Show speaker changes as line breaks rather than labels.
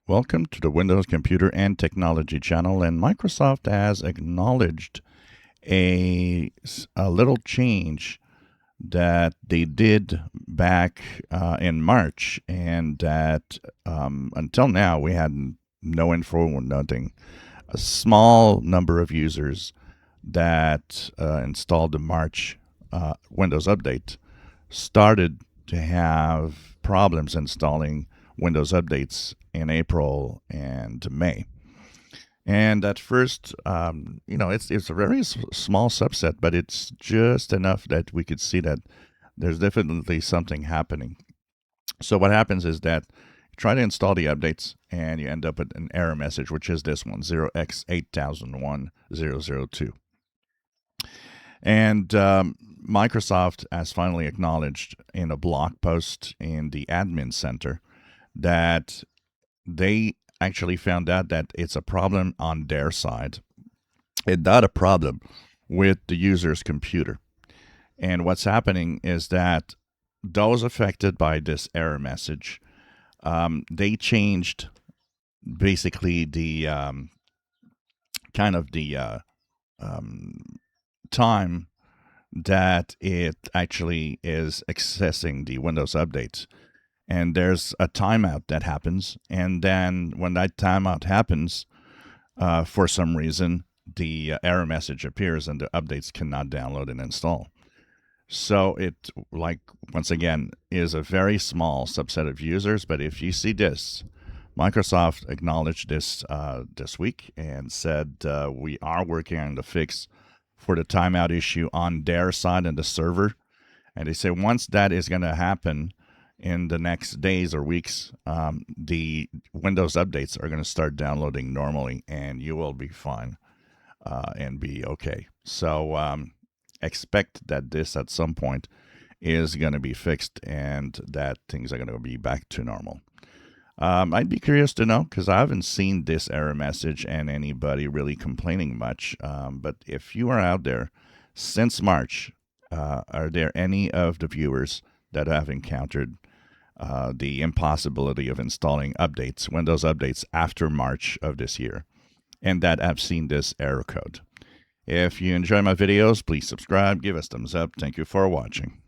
Welcome to the Windows Computer and Technology channel, and Microsoft has acknowledged a little change that they did back in March, and that until now we had no info or nothing. A small number of users that installed the March Windows update started to have problems installing Windows updates in April and May. And at first, it's a very small subset, but it's just enough that we could see that there's definitely something happening. So what happens is that you try to install the updates, and you end up with an error message, which is this one, 0x80010002. And Microsoft has finally acknowledged in a blog post in the admin center that they actually found out that it's a problem on their side. It's not a problem with the user's computer. And what's happening is that those affected by this error message, they changed basically the time that it actually is accessing the Windows updates. And there's a timeout that happens. And then when that timeout happens, for some reason, the error message appears and the updates cannot download and install. So it, once again, is a very small subset of users. But if you see this, Microsoft acknowledged this this week and said we are working on the fix for the timeout issue on their side and the server. And they say once that is going to happen in the next days or weeks, the Windows updates are going to start downloading normally, and you will be fine and be okay. So expect that this at some point is going to be fixed and that things are going to be back to normal. I'd be curious to know, because I haven't seen this error message and anybody really complaining much. But if you are out there since March, are there any of the viewers that have encountered the impossibility of installing updates, Windows updates, after March of this year, and that have seen this error code? If you enjoy my videos, please subscribe, give us thumbs up. Thank you for watching.